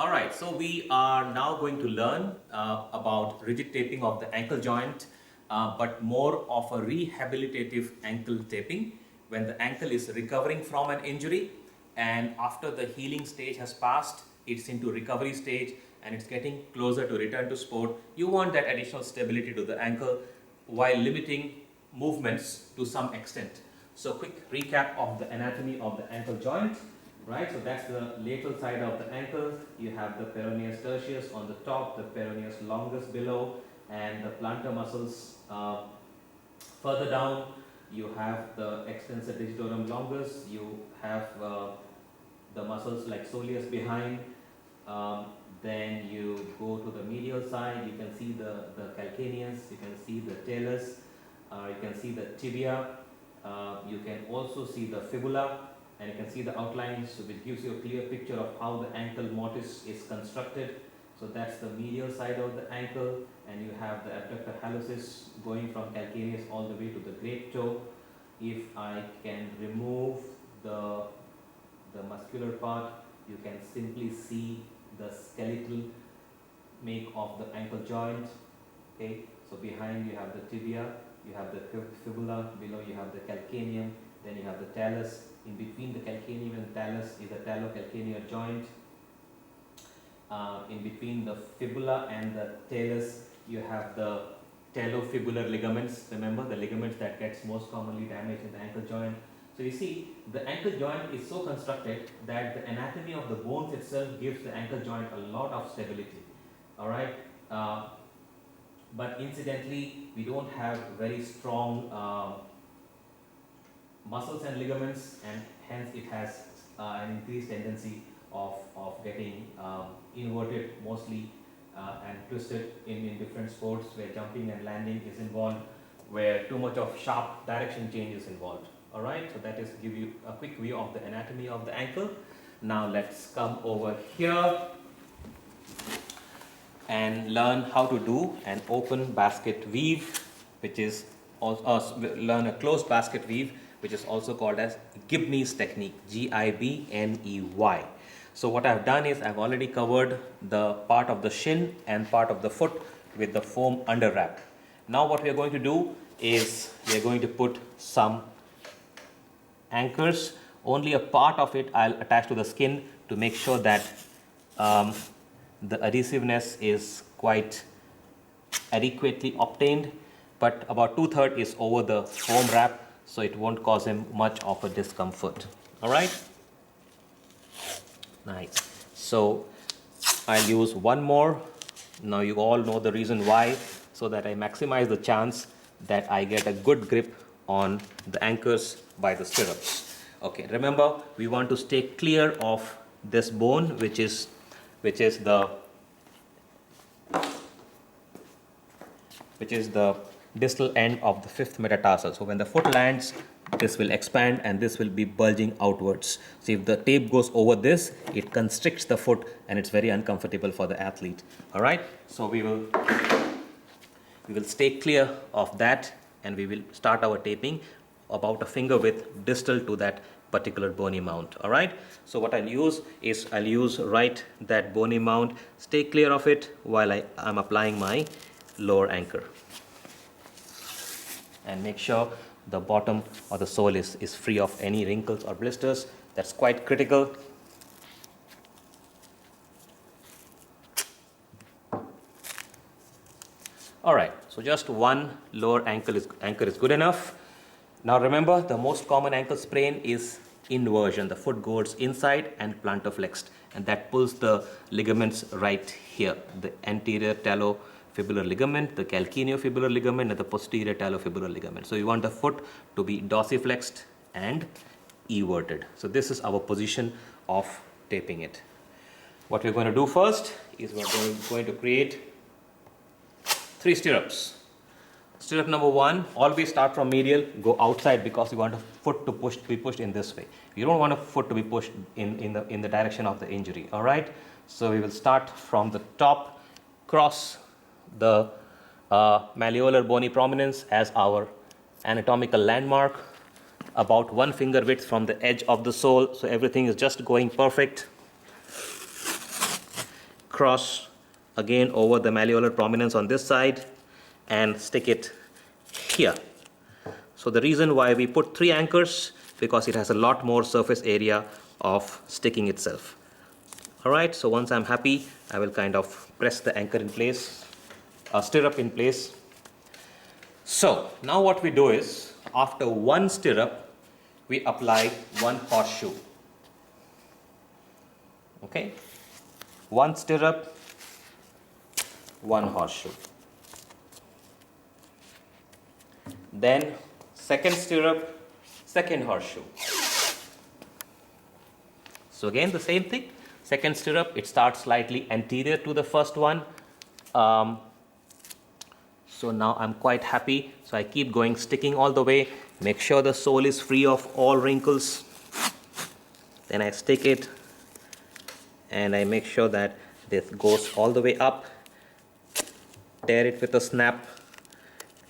Alright, so we are now going to learn about rigid taping of the ankle joint, but more of a rehabilitative ankle taping when the ankle is recovering from an injury and after the healing stage has passed, it's into recovery stage and it's getting closer to return to sport. You want that additional stability to the ankle while limiting movements to some extent. So quick recap of the anatomy of the ankle joint. Right, so that's the lateral side of the ankle. You have the peroneus tertius on the top, the peroneus longus below, and the plantar muscles further down. You have the extensor digitorum longus. You have the muscles like soleus behind. Then you go to the medial side. You can see the calcaneus. You can see the talus. You can see the tibia. You can also see the fibula. And you can see the outlines, which gives you a clear picture of how the ankle mortise is constructed. So that's the medial side of the ankle, and you have the abductor hallucis going from calcaneus all the way to the great toe. If I can remove the muscular part, you can simply see the skeletal make of the ankle joint. Okay, so behind you have the tibia, you have the fibula, below you have the calcaneum, then you have the talus. In between the calcaneum and talus is a talocalcaneal joint. In between the fibula and the talus, you have the talofibular ligaments. Remember, the ligaments that gets most commonly damaged in the ankle joint. So you see, the ankle joint is so constructed that the anatomy of the bones itself gives the ankle joint a lot of stability. All right, but incidentally, we don't have very strong muscles and ligaments, and hence it has an increased tendency of getting inverted mostly and twisted in different sports where jumping and landing is involved, where too much of sharp direction change is involved. Alright, so that is give you a quick view of the anatomy of the ankle. Now let's come over here and learn how to do an open basket weave, which is also learn a closed basket weave, which is also called as Gibney's technique, G-I-B-N-E-Y. So what I've done is I've already covered the part of the shin and part of the foot with the foam under wrap. Now what we are going to do is we are going to put some anchors. Only a part of it I'll attach to the skin to make sure that the adhesiveness is quite adequately obtained, but about 2/3 is over the foam wrap, so it won't cause him much of a discomfort. All right, nice. So I'll use one more. Now you all know the reason why, so that I maximize the chance that I get a good grip on the anchors by the stirrups. Okay, remember, we want to stay clear of this bone, which is the distal end of the fifth metatarsal. So when the foot lands, this will expand and this will be bulging outwards. So if the tape goes over this, it constricts the foot and it's very uncomfortable for the athlete. All right, so we will stay clear of that, and we will start our taping about a finger width distal to that particular bony mount. All right, so what I'll use is right that bony mount. Stay clear of it while I'm applying my lower anchor, and make sure the bottom or the sole is free of any wrinkles or blisters. That's quite critical. All right, so just one lower anchor is good enough. Now remember, the most common ankle sprain is inversion. The foot goes inside and plantar flexed, and that pulls the ligaments right here, the anterior talofibular ligament, the calcaneofibular ligament, and the posterior talofibular ligament. So you want the foot to be dorsiflexed and everted. So this is our position of taping it. What we're going to do first is we're going to create 3 stirrups. Stirrup number 1, always start from medial, go outside, because you want a foot to be pushed in this way. You don't want a foot to be pushed in the direction of the injury. All right, so we will start from the top, cross the malleolar bony prominence as our anatomical landmark, about 1 finger width from the edge of the sole, so everything is just going perfect. cross again over the malleolar prominence on this side and stick it here. So the reason why we put 3 anchors, because it has a lot more surface area of sticking itself. Alright, so once I'm happy, I will kind of press the anchor in place, stirrup in place. So now what we do is, after one stirrup, we apply one horseshoe. Okay, one stirrup, one horseshoe. Then second stirrup, second horseshoe. So again the same thing. Second stirrup, it starts slightly anterior to the first one. So now I'm quite happy. So I keep going, sticking all the way. Make sure the sole is free of all wrinkles. Then I stick it and I make sure that this goes all the way up. Tear it with a snap.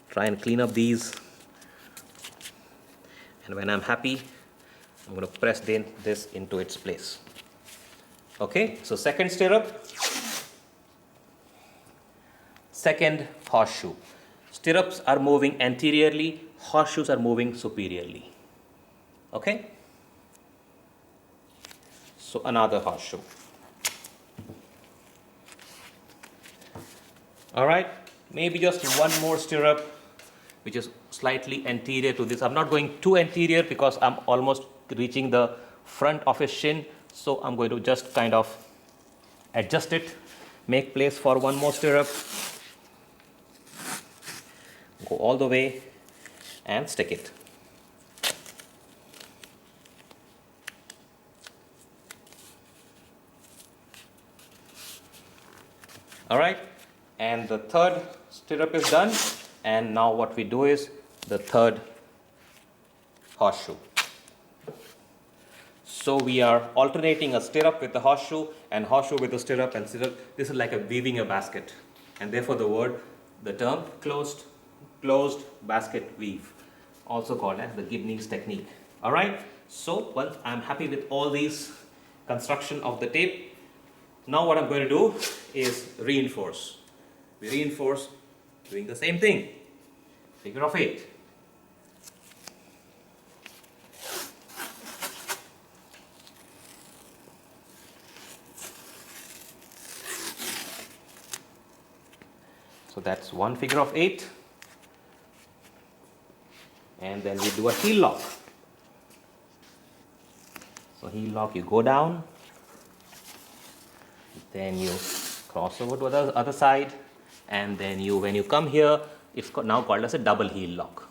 Try and clean up these. And when I'm happy, I'm going to press this into its place. Okay, so second stirrup, second horseshoe. Stirrups are moving anteriorly, horseshoes are moving superiorly. Okay, so another horseshoe. Alright, maybe just one more stirrup which is slightly anterior to this. I'm not going too anterior because I'm almost reaching the front of his shin. So I'm going to just kind of adjust it, make place for one more stirrup, go all the way and stick it. Alright, and the third stirrup is done, and now what we do is the third horseshoe. So we are alternating a stirrup with the horseshoe and horseshoe with the stirrup and stirrup. This is like weaving a basket, and therefore the term closed basket weave, also called as the Gibney's technique. Alright, so once I'm happy with all these construction of the tape, now what I'm going to do is reinforce. We reinforce doing the same thing, figure of 8. So that's one figure of 8, and then we do a heel lock. So heel lock, you go down, then you cross over to the other side, and then when you come here, it's now called as a double heel lock.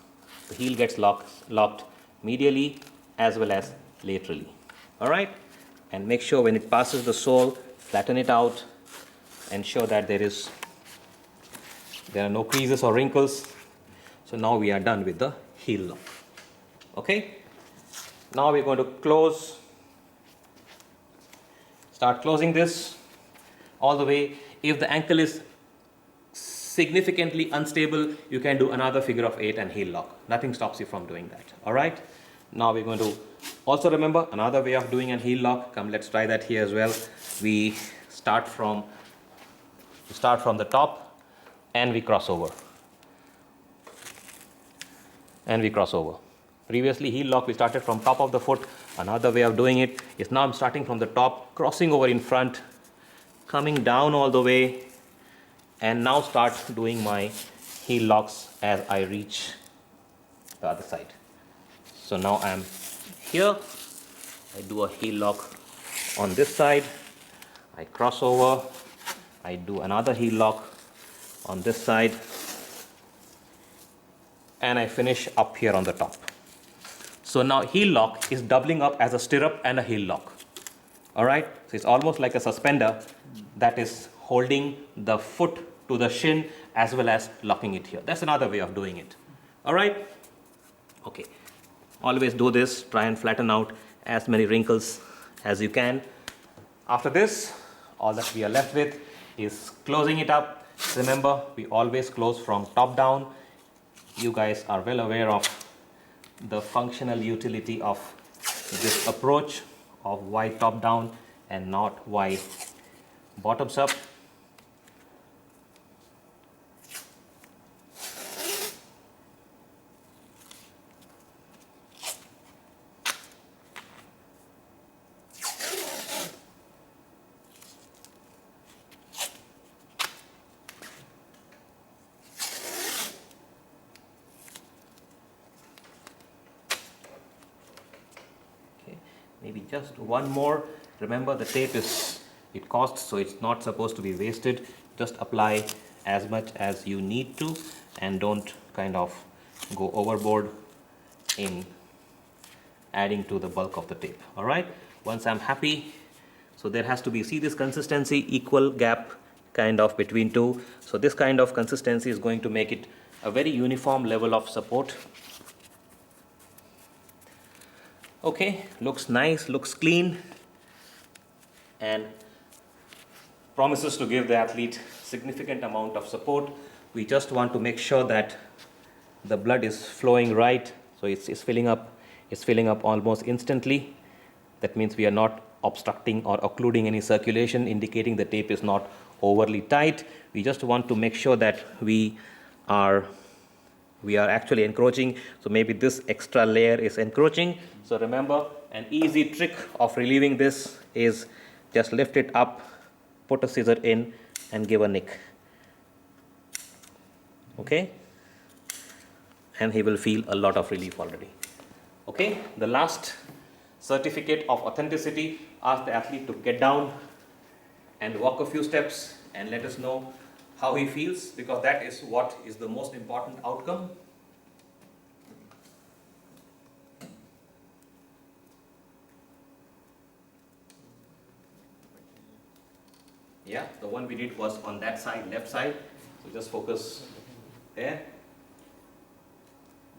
The heel gets locked medially as well as laterally. Alright, and make sure when it passes the sole, flatten it out, ensure that there are no creases or wrinkles. So now we are done with the heel lock. Okay, now we're going to start closing this all the way. If the ankle is significantly unstable, you can do another figure of 8 and heel lock. Nothing stops you from doing that. Alright, now we're going to also remember another way of doing a heel lock. Come, let's try that here as well. We start from the top and we cross over. And we cross over. Previously heel lock we started from top of the foot. Another way of doing it is now I'm starting from the top, crossing over in front, coming down all the way, and now start doing my heel locks as I reach the other side. So now I'm here, I do a heel lock on this side, I cross over, I do another heel lock on this side, and I finish up here on the top. So now heel lock is doubling up as a stirrup and a heel lock. Alright, so it's almost like a suspender that is holding the foot to the shin as well as locking it here. That's another way of doing it. Alright, okay, always do this, try and flatten out as many wrinkles as you can. After this, all that we are left with is closing it up. Remember, we always close from top down. You guys are well aware of the functional utility of this approach of why top down and not why bottoms up. maybe just one more. Remember, the tape it costs, so it's not supposed to be wasted. Just apply as much as you need to and don't kind of go overboard in adding to the bulk of the tape. All right, once I'm happy, so there has to be, see this consistency, equal gap kind of between two. So this kind of consistency is going to make it a very uniform level of support. Okay, looks nice, looks clean, and promises to give the athlete significant amount of support. We just want to make sure that the blood is flowing right, so it's filling up almost instantly. That means we are not obstructing or occluding any circulation, indicating the tape is not overly tight. We just want to make sure that we are actually encroaching, so maybe this extra layer is encroaching. So remember, an easy trick of relieving this is just lift it up, put a scissor in and give a nick. Okay, and he will feel a lot of relief already. Okay, the last certificate of authenticity, ask the athlete to get down and walk a few steps and let us know how he feels, because that is what is the most important outcome. Yeah, the one we did was on that side, left side. So just focus there.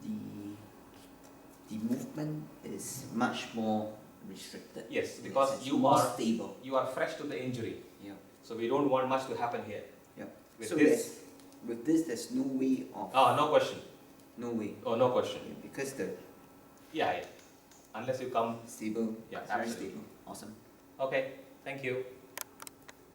The movement is much more restricted. Yes, because you are stable. You are fresh to the injury. Yeah. So we don't want much to happen here. Yeah. With this, there's no way of. Oh, no question. No way. Oh, no question. Yeah, because the. Yeah. Unless you come Stable. Yeah, very absolutely. stable. Awesome. Okay. Thank you.